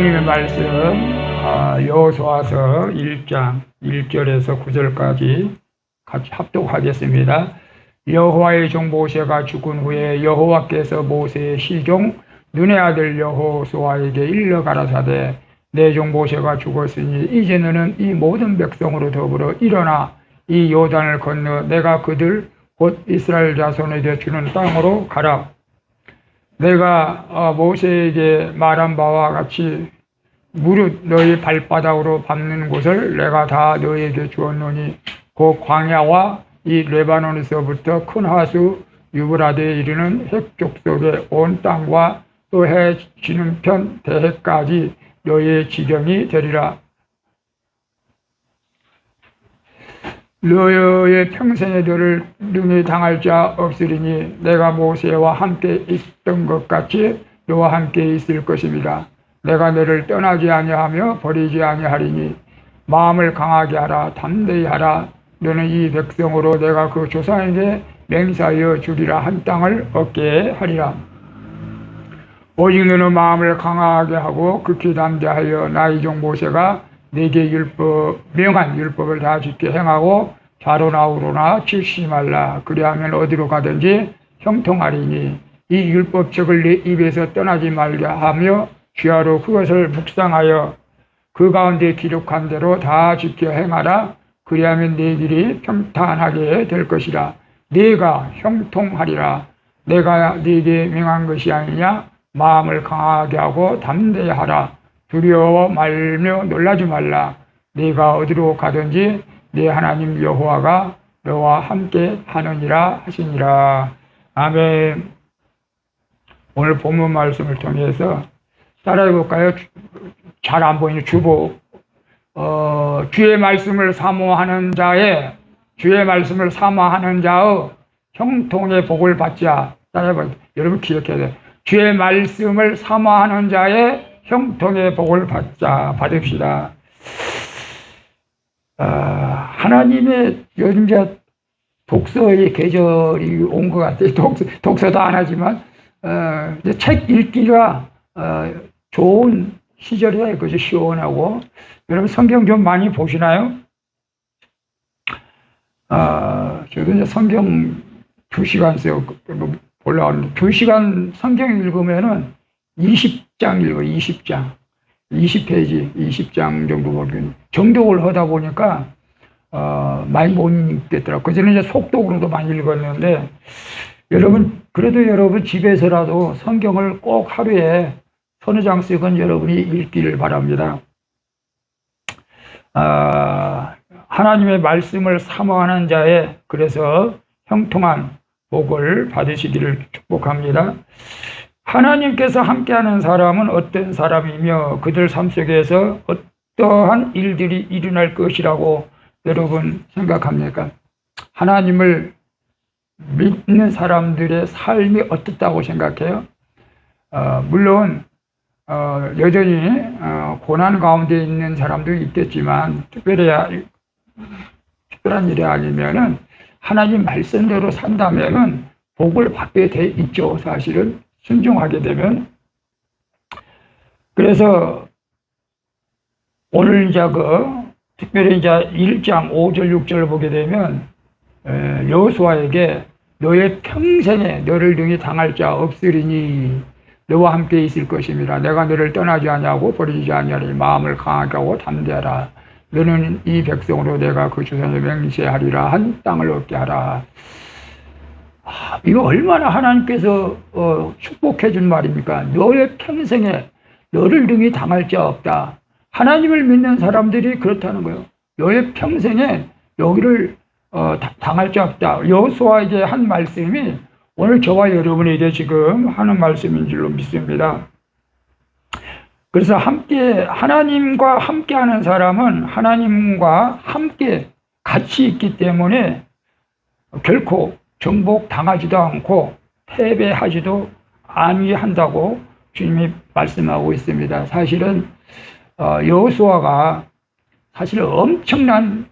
하나님의 말씀 여호수아서 1장 1절에서 9절까지 같이 합독하겠습니다. 여호와의 종 모세가 죽은 후에 여호와께서 모세의 시종 눈의 아들 여호수아에게 일러 가라사대 내 종 모세가 죽었으니 이제 너는 이 모든 백성으로 더불어 일어나 이 요단을 건너 내가 그들 곧 이스라엘 자손에게 주는 땅으로 가라. 내가 모세에게 말한 바와 같이 무릇 너희 발바닥으로 밟는 곳을 내가 다 너희에게 주었노니 그 광야와 이 레바논에서부터 큰 하수 유브라데에 이르는 핵 족속의 온 땅과 또 해 지는 편 대해까지 너희의 지경이 되리라. 너희의 평생에 너를 능히 당할 자 없으리니 내가 모세와 함께 있던 것 같이 너와 함께 있을 것입니다. 내가 너를 떠나지 아니하며 버리지 아니하리니 마음을 강하게 하라. 담대히 하라. 너는 이 백성으로 내가 그 조상에게 맹세하여 주리라 한 땅을 얻게 하리라. 오직 너는 마음을 강하게 하고 극히 담대하여 나의 종 모세가 내게 명한 율법을 다 지켜 행하고 좌로나 우로나 치우치지 말라. 그리하면 어디로 가든지 형통하리니 이 율법책을 네 입에서 떠나지 말게 하며 주야로 그것을 묵상하여 그 가운데 기록한 대로 다 지켜 행하라. 그리하면 네 길이 평탄하게 될 것이라. 네가 형통하리라. 내가 네게 명한 것이 아니냐. 마음을 강하게 하고 담대히 하라. 두려워 말며 놀라지 말라. 네가 어디로 가든지 네 하나님 여호와가 너와 함께 하느니라 하시니라. 아멘. 오늘 본문 말씀을 통해서 따라해 볼까요? 잘 안 보이는 주보. 주의 말씀을 사모하는 자의 형통의 복을 받자. 따라해 봐. 여러분 기억해야 돼요. 주의 말씀을 사모하는 자의 형통의 복을 받읍시다. 하나님의 요즘 독서의 계절이 온 것 같아요. 독서도 안 하지만 책 읽기가 좋은 시절이에요. 그죠? 시원하고. 여러분 성경 좀 많이 보시나요? 저도 이제 성경 2시간 써요. 올라왔는데 2시간 성경 읽으면은 20장 읽어. 20장 20페이지 20장 정도 보면 정독을 하다 보니까 많이 못 읽겠더라고요. 그전에 이제 속독으로도 많이 읽었는데 그래도 여러분 집에서라도 성경을 꼭 하루에 서너 장씩은 여러분이 읽기를 바랍니다. 하나님의 말씀을 사모하는 자의 그래서 형통한 복을 받으시기를 축복합니다. 하나님께서 함께하는 사람은 어떤 사람이며 그들 삶 속에서 어떠한 일들이 일어날 것이라고 여러분 생각합니까? 하나님을 믿는 사람들의 삶이 어떻다고 생각해요? 물론 여전히 고난 가운데 있는 사람도 있겠지만 특별한 일이 아니면은 하나님 말씀대로 산다면은 복을 받게 돼 있죠. 사실은 순종하게 되면. 그래서 오늘 이제 특별히 이제 1장 5절 6절을 보게 되면 여호수아에게 너의 평생에 너를 능히 당할 자 없으리니 너와 함께 있을 것입니다. 내가 너를 떠나지 아니하고 버리지 아니하리니 마음을 강하게 하고 담대하라. 너는 이 백성으로 내가 그 조상에 맹세하리라 한 땅을 얻게 하라. 이거 얼마나 하나님께서 축복해 준 말입니까? 너의 평생에 너를 능히 당할 자 없다. 하나님을 믿는 사람들이 그렇다는 거예요. 너의 평생에 여기를 당할 자 없다. 여호수아에게 한 말씀이 오늘 저와 여러분에게 지금 하는 말씀인 줄로 믿습니다. 그래서 하나님과 함께하는 사람은 하나님과 함께 같이 있기 때문에 결코 정복당하지도 않고 패배하지도 아니한다고 주님이 말씀하고 있습니다. 사실은 여호수아가 사실 엄청난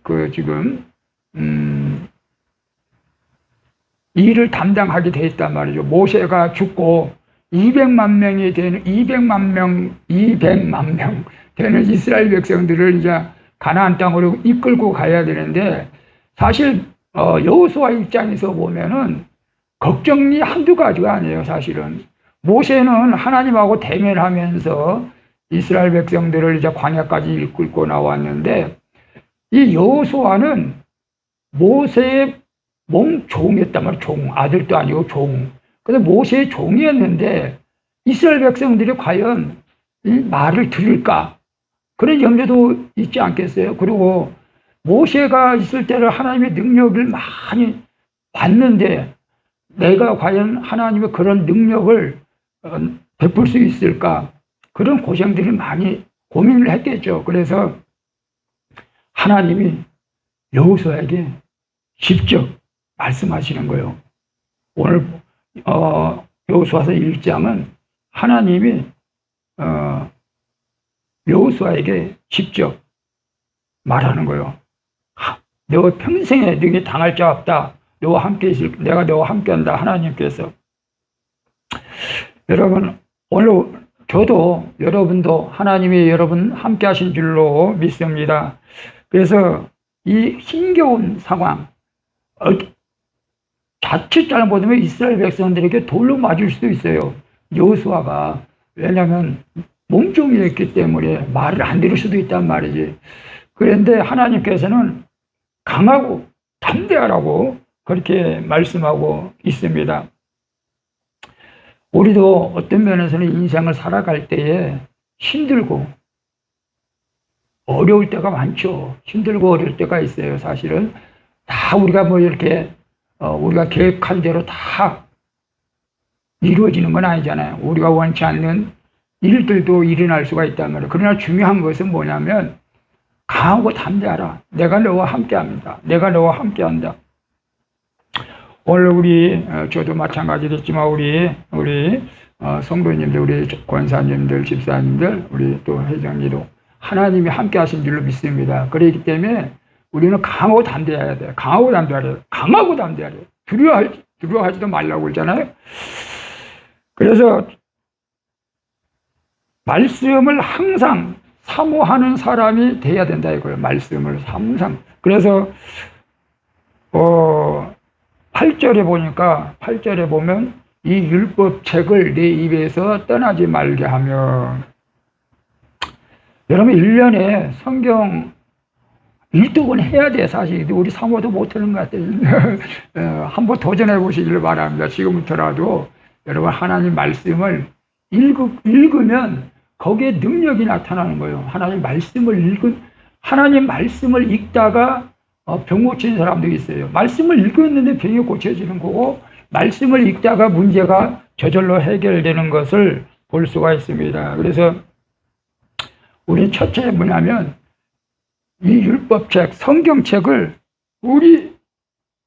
일을 담당하게 돼 있단 말이죠. 모세가 죽고 200만 명이 되는 200만 명 되는 이스라엘 백성들을 이제 가나안 땅으로 이끌고 가야 되는데 사실 여호수아 입장에서 보면은 걱정이 한두 가지가 아니에요. 사실은 모세는 하나님하고 대면하면서 이스라엘 백성들을 이제 광야까지 이끌고 나왔는데 이 여호수아는 모세의 종이었단 말이에요. 종, 아들도 아니고 종. 그래서 모세의 종이었는데 이스라엘 백성들이 과연 이 말을 들을까? 그런 염려도 있지 않겠어요? 그리고 모세가 있을 때는 하나님의 능력을 많이 봤는데 내가 과연 하나님의 그런 능력을 베풀 수 있을까? 그런 고생들이 많이 고민을 했겠죠. 그래서 하나님이 여호수아에게 직접 말씀하시는 거예요. 오늘 여호수아서 1장은 하나님이 여호수아에게 직접 말하는 거예요. 너 평생에 너에게 당할 자 없다. 너와 함께 있을, 내가 너와 함께 한다. 하나님께서. 여러분, 오늘 저도 여러분도 하나님이 여러분 함께 하신 줄로 믿습니다. 그래서 이 힘겨운 상황, 자칫 잘못하면 이스라엘 백성들에게 돌로 맞을 수도 있어요. 여호수아가. 왜냐하면 몸종이었기 때문에 말을 안 들을 수도 있단 말이지. 그런데 하나님께서는 강하고 담대하라고 그렇게 말씀하고 있습니다. 우리도 어떤 면에서는 인생을 살아갈 때에 힘들고 어려울 때가 많죠. 힘들고 어려울 때가 있어요. 사실은 다 우리가 뭐 이렇게 우리가 계획한 대로 다 이루어지는 건 아니잖아요. 우리가 원치 않는 일들도 일어날 수가 있단 말이에요. 그러나 중요한 것은 뭐냐면 강하고 담대하라. 내가 너와 함께합니다. 내가 너와 함께한다. 오늘 우리 저도 마찬가지겠지만 우리 성도님들, 우리 권사님들, 집사님들, 우리 또 회장님도 하나님이 함께하신 줄로 믿습니다. 그렇기 때문에 우리는 강하고 담대해야 돼요. 강하고 담대하래요. 강하고 담대하래요. 두려워하지도 말라고 그러잖아요. 그래서 말씀을 항상 사모하는 사람이 돼야 된다 이거예요. 말씀을 항상. 그래서 8절에 보면 이 율법책을 내 입에서 떠나지 말게 하며, 여러분 1년에 성경 1독은 해야 돼. 사실 우리 사모도 못하는 것 같아요. 한번 도전해 보시기를 바랍니다. 지금부터라도 여러분 하나님 말씀을 읽으면 거기에 능력이 나타나는 거예요. 하나님 말씀을 읽다가 병 고치는 사람도 있어요. 말씀을 읽었는데 병이 고쳐지는 거고, 말씀을 읽다가 문제가 저절로 해결되는 것을 볼 수가 있습니다. 그래서 우리 첫째 뭐냐면 이 율법책, 성경책을 우리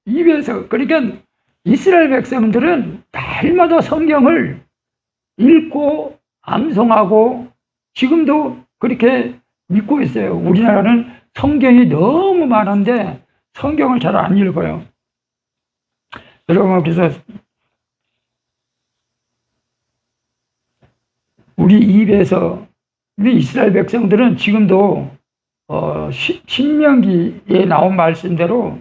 입에서, 그러니까 이스라엘 백성들은 날마다 성경을 읽고 암송하고 지금도 그렇게 믿고 있어요. 우리나라는 성경이 너무 많은데 성경을 잘 안 읽어요. 여러분, 그래서 우리 입에서, 우리 이스라엘 백성들은 지금도 신명기에 나온 말씀대로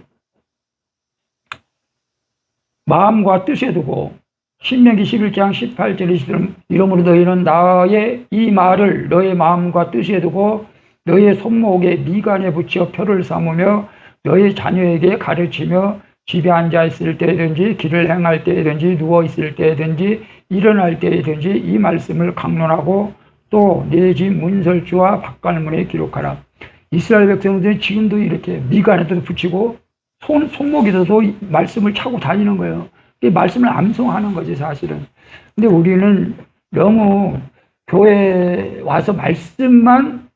마음과 뜻에 두고, 신명기 11장 18절에 있으면 이러므로 너희는 나의 이 말을 너의 마음과 뜻에 두고 너의 손목에 미간에 붙여 표를 삼으며 너의 자녀에게 가르치며 집에 앉아 있을 때든지 길을 행할 때든지 누워 있을 때든지 일어날 때든지 이 말씀을 강론하고 또 내 집 문설주와 바깥문에 기록하라. 이스라엘 백성들은 지금도 이렇게 미간에도 붙이고 손목에도 말씀을 차고 다니는 거예요. 이 말씀을 암송하는 거지 사실은. 근데 우리는 너무 교회에 와서 말씀만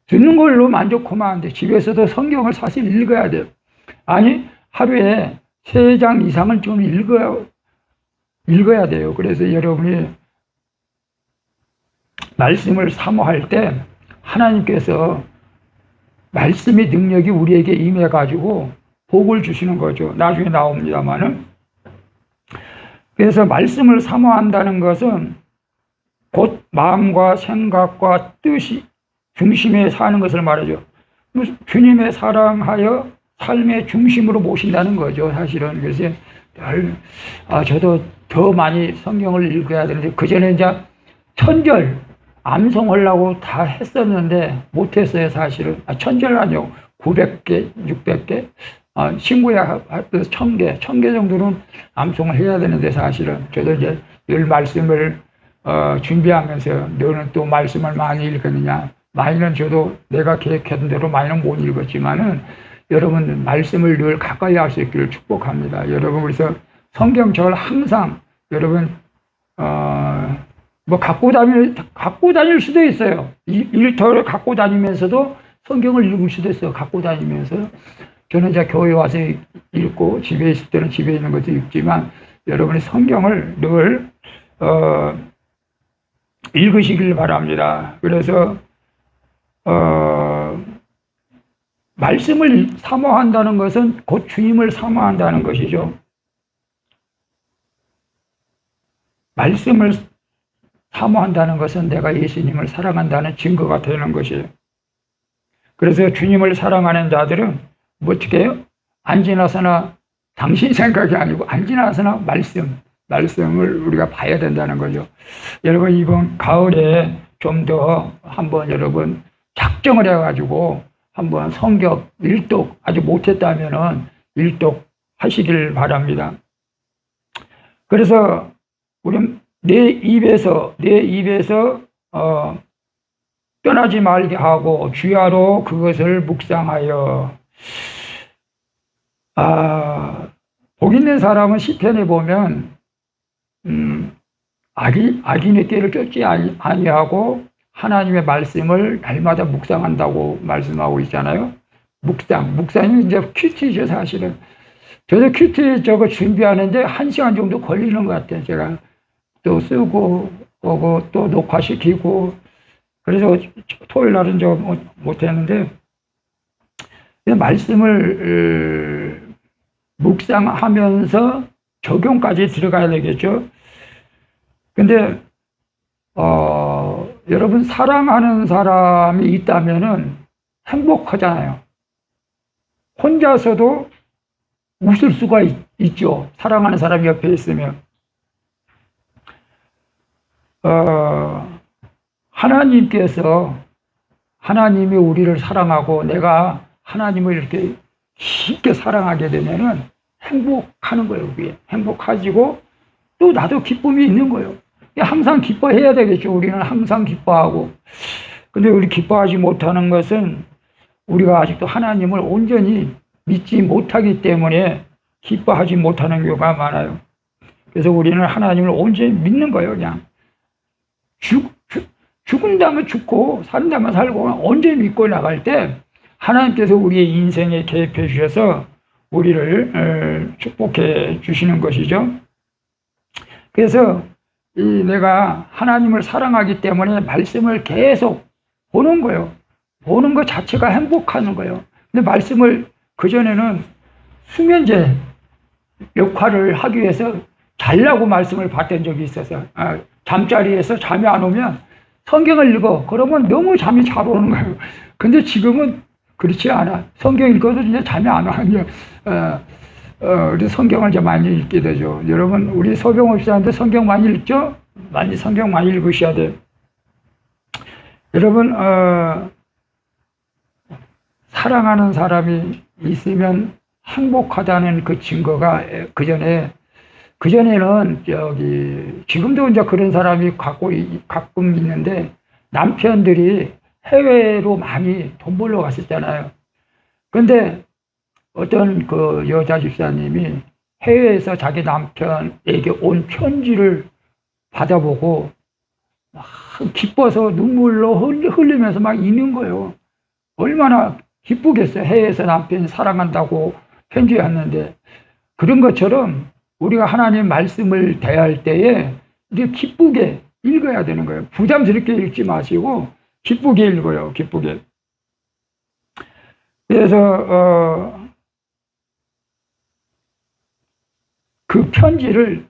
듣는 걸로 만족하면 안 돼. 집에서도 성경을 사실 읽어야 돼요. 아니, 하루에 3장 이상은 좀 읽어야 돼요. 그래서 여러분이 말씀을 사모할 때 하나님께서 말씀의 능력이 우리에게 임해가지고 복을 주시는 거죠. 나중에 나옵니다만은. 그래서 말씀을 사모한다는 것은 곧 마음과 생각과 뜻이 중심에 사는 것을 말하죠. 주님의 사랑하여 삶의 중심으로 모신다는 거죠, 사실은. 그래서 저도 더 많이 성경을 읽어야 되는데, 그 전에 이제 천절 암송하려고 다 했었는데 못했어요, 사실은. 천절 아니요, 900개, 600개, 신구약 합해서 1000개 정도는 암송을 해야 되는데, 사실은 저도 이제 늘 말씀을 준비하면서 너는 또 말씀을 많이 읽었느냐. 많이는 저도 내가 계획했던 대로 많이는 못 읽었지만은 여러분 말씀을 늘 가까이 할 수 있기를 축복합니다. 여러분, 그래서 성경책을 항상 여러분 뭐 갖고 다닐 수도 있어요. 일터를 갖고 다니면서도 성경을 읽을 수도 있어요. 갖고 다니면서. 저는 이제 교회 와서 읽고 집에 있을 때는 집에 있는 것도 읽지만 여러분이 성경을 늘 읽으시길 바랍니다. 그래서 말씀을 사모한다는 것은 곧 주님을 사모한다는 것이죠. 말씀을 사모한다는 것은 내가 예수님을 사랑한다는 증거가 되는 것이에요. 그래서 주님을 사랑하는 자들은 뭐 어떻게 해요? 안 지나서나 당신 생각이 아니고 안 지나서나 말씀을 우리가 봐야 된다는 거죠. 여러분, 이번 가을에 좀 더 한번 여러분 작정을 해가지고 한번 성경 일독 아직 못했다면은 일독 하시길 바랍니다. 그래서 우리 내 입에서 떠나지 말게 하고 주야로 그것을 묵상하여. 복 있는 사람은 시편에 보면 악인의 꾀를 쫓지 아니하고 하나님의 말씀을 날마다 묵상한다고 말씀하고 있잖아요. 묵상이 이제 큐티죠, 사실은. 저도 큐티 저거 준비하는데 1시간 정도 걸리는 것 같아요. 제가 또 쓰고 오고 또 녹화시키고. 그래서 토요일 날은 저 못했는데, 말씀을 묵상하면서 적용까지 들어가야 되겠죠. 근데 여러분, 사랑하는 사람이 있다면은 행복하잖아요. 혼자서도 웃을 수가 있죠. 사랑하는 사람이 옆에 있으면. 하나님이 우리를 사랑하고 내가 하나님을 이렇게 쉽게 사랑하게 되면은 행복하는 거예요. 그게 행복하지고 또 나도 기쁨이 있는 거예요. 항상 기뻐해야 되겠죠. 우리는 항상 기뻐하고. 근데 우리 기뻐하지 못하는 것은 우리가 아직도 하나님을 온전히 믿지 못하기 때문에 기뻐하지 못하는 경우가 많아요. 그래서 우리는 하나님을 온전히 믿는 거예요. 그냥 죽은다면 죽고 산다면 살고 온전히 믿고 나갈 때 하나님께서 우리의 인생에 개입해 주셔서 우리를 축복해 주시는 것이죠. 그래서 내가 하나님을 사랑하기 때문에 말씀을 계속 보는 거예요. 보는 것 자체가 행복하는 거예요. 근데 말씀을 그전에는 수면제 역할을 하기 위해서 자려고 말씀을 봤던 적이 있어서, 잠자리에서 잠이 안 오면 성경을 읽어. 그러면 너무 잠이 잘 오는 거예요. 근데 지금은 그렇지 않아. 성경 읽어도 이제 잠이 안 와. 우리 성경을 이제 많이 읽게 되죠. 여러분, 우리 서병업시한테 성경 많이 읽죠? 성경 많이 읽으셔야 돼요. 여러분, 사랑하는 사람이 있으면 행복하다는 그 증거가 그전에는 지금도 이제 그런 사람이 가끔 있는데, 남편들이 해외로 많이 돈 벌러 갔었잖아요. 근데 어떤 그 여자 집사님이 해외에서 자기 남편에게 온 편지를 받아보고 막 기뻐서 눈물로 흘리면서 막 읽는 거예요. 얼마나 기쁘겠어요. 해외에서 남편이 사랑한다고 편지 왔는데. 그런 것처럼 우리가 하나님 말씀을 대할 때에 이렇게 기쁘게 읽어야 되는 거예요. 부담스럽게 읽지 마시고 기쁘게 읽어요. 기쁘게. 그래서 그 편지를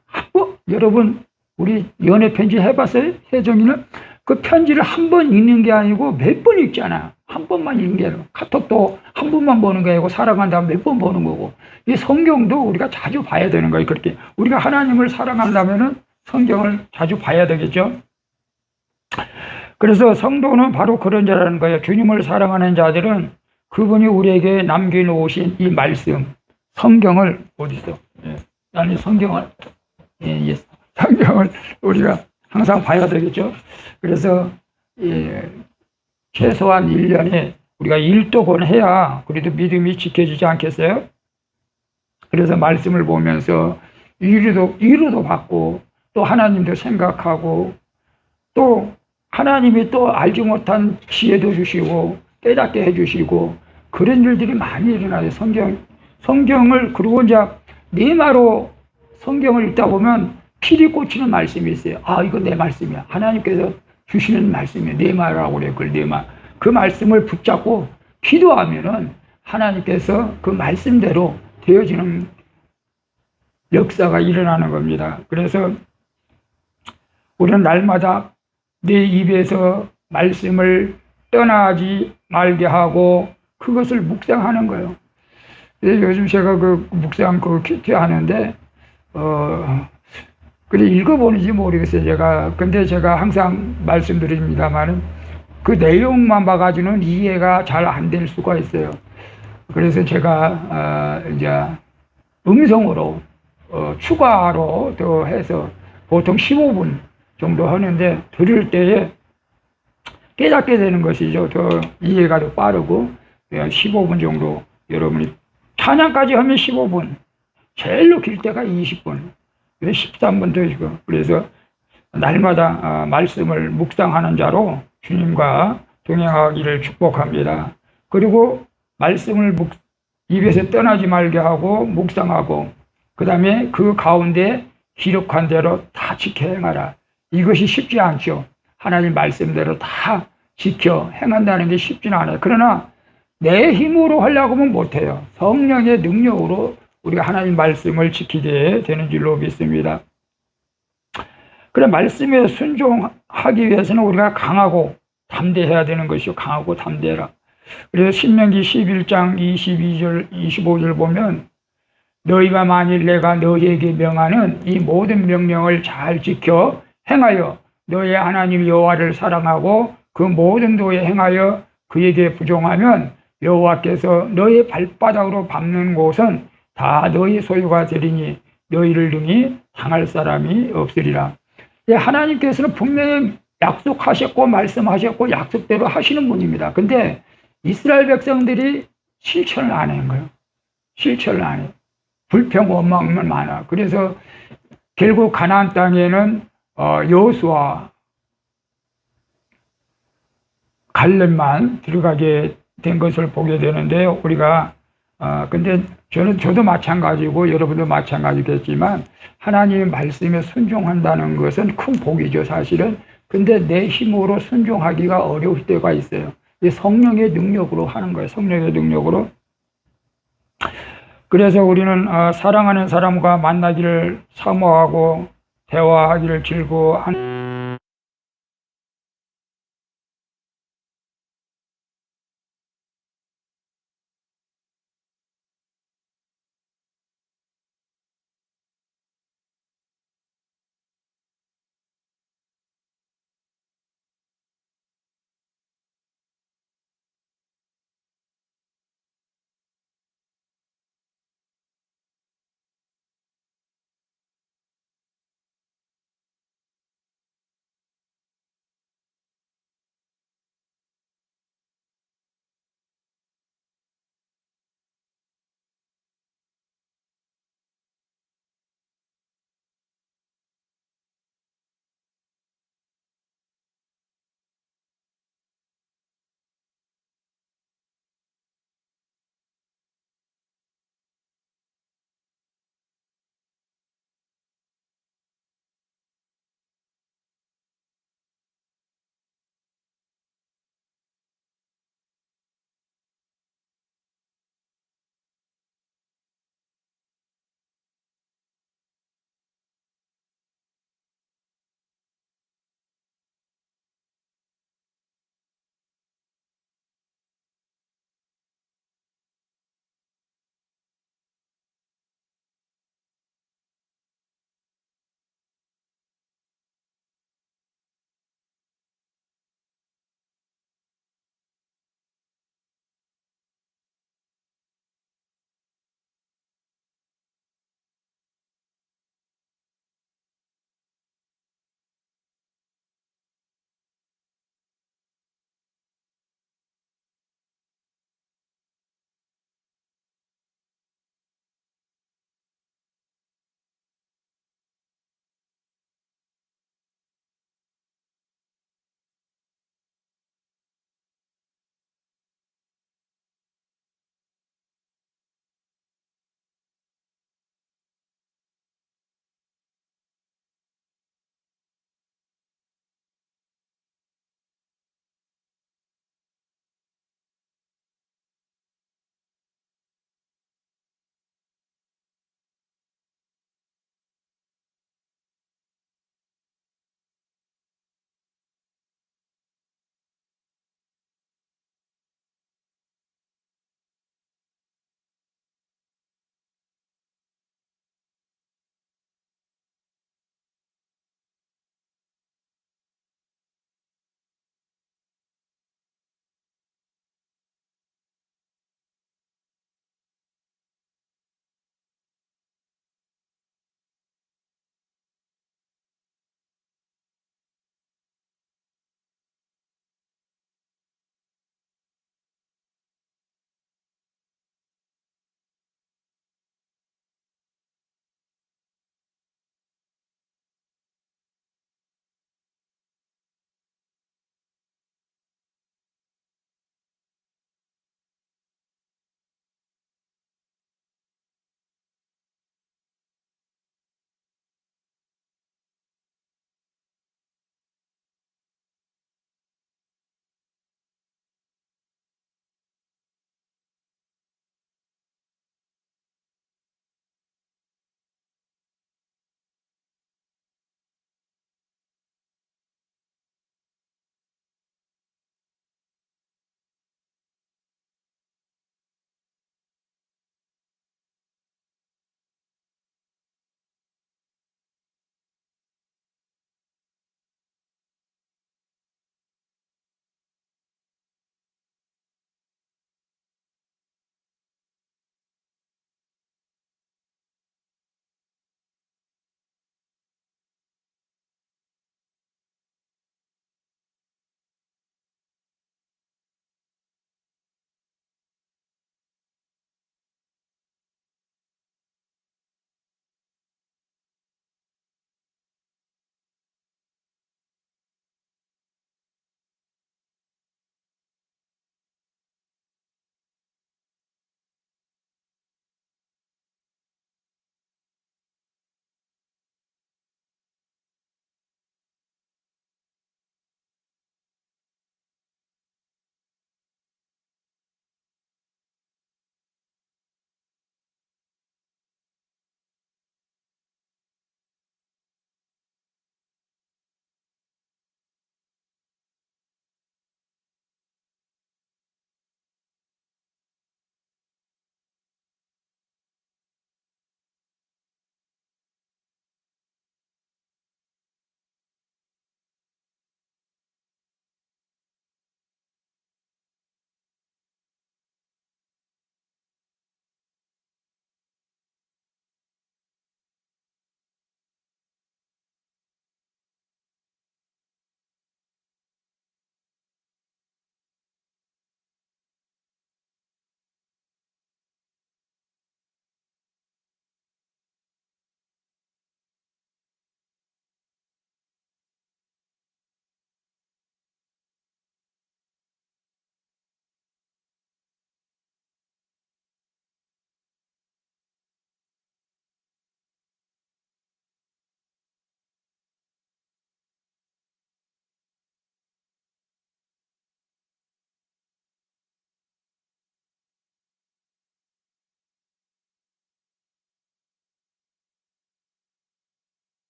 여러분, 우리 연애 편지 해봤어요? 혜정이는? 그 편지를 한 번 읽는 게 아니고 몇 번 읽잖아. 한 번만 읽는 게 아니고, 카톡도 한 번만 보는 게 아니고, 사랑한다면 몇 번 보는 거고, 이 성경도 우리가 자주 봐야 되는 거예요. 그렇게. 우리가 하나님을 사랑한다면은 성경을 자주 봐야 되겠죠? 그래서 성도는 바로 그런 자라는 거예요. 주님을 사랑하는 자들은 그분이 우리에게 남겨놓으신 이 말씀, 성경을, 어디서? 아니, 성경을, 성경을 우리가 항상 봐야 되겠죠. 그래서 최소한 1년에 우리가 1독은 해야 그래도 믿음이 지켜지지 않겠어요? 그래서 말씀을 보면서 위로도 받고, 또 하나님도 생각하고, 또 하나님이 또 알지 못한 지혜도 주시고 깨닫게 해주시고, 그런 일들이 많이 일어나요. 성경을, 그리고 이제 네마로 성경을 읽다 보면 피리 꽂히는 말씀이 있어요. 아, 이거 내 말씀이야. 하나님께서 주시는 말씀이에요. 네마라고 그래요. 그걸 네마. 그 말씀을 붙잡고 기도하면은 하나님께서 그 말씀대로 되어지는 역사가 일어나는 겁니다. 그래서 우리는 날마다 내 입에서 말씀을 떠나지 말게 하고 그것을 묵상하는 거예요. 요즘 제가 그 묵상 그 큐티 하는데, 그래 읽어보는지 모르겠어요, 제가. 근데 제가 항상 말씀드립니다만은 그 내용만 봐가지고는 이해가 잘 안 될 수가 있어요. 그래서 제가, 이제 음성으로, 추가로 더 해서 보통 15분 정도 하는데, 들을 때에 깨닫게 되는 것이죠. 더 이해가 더 빠르고, 15분 정도 여러분이 찬양까지 하면 15분, 제일로 길 때가 20분, 13분 되시고, 그래서 날마다 말씀을 묵상하는 자로 주님과 동행하기를 축복합니다. 그리고 말씀을 입에서 떠나지 말게 하고 묵상하고, 그 다음에 그 가운데 기록한 대로 다 지켜 행하라. 이것이 쉽지 않죠. 하나님 말씀대로 다 지켜 행한다는 게 쉽지는 않아요. 그러나 내 힘으로 하려고 하면 못해요. 성령의 능력으로 우리가 하나님 말씀을 지키게 되는 줄로 믿습니다. 그래, 말씀에 순종하기 위해서는 우리가 강하고 담대해야 되는 것이요. 강하고 담대해라. 그래서 신명기 11장 22절, 25절 보면, 너희가 만일 내가 너희에게 명하는 이 모든 명령을 잘 지켜 행하여 너희 하나님 여호와를 사랑하고 그 모든 도에 행하여 그에게 부종하면 여호와께서 너희 발바닥으로 밟는 곳은 다 너희 소유가 되리니 너희를 등이 당할 사람이 없으리라. 하나님께서는 분명히 약속하셨고 말씀하셨고 약속대로 하시는 분입니다. 근데 이스라엘 백성들이 실천을 안 한 거예요. 실천을 안 해요. 불평 원망만 많아. 그래서 결국 가나안 땅에는 여호수아 갈렙만 들어가게 된 것을 보게 되는데요. 우리가 근데 저도 마찬가지고 여러분도 마찬가지겠지만 하나님의 말씀에 순종한다는 것은 큰 복이죠, 사실은. 근데 내 힘으로 순종하기가 어려울 때가 있어요. 성령의 능력으로 하는 거예요. 성령의 능력으로. 그래서 우리는 사랑하는 사람과 만나기를 사모하고 대화하기를 즐거워하는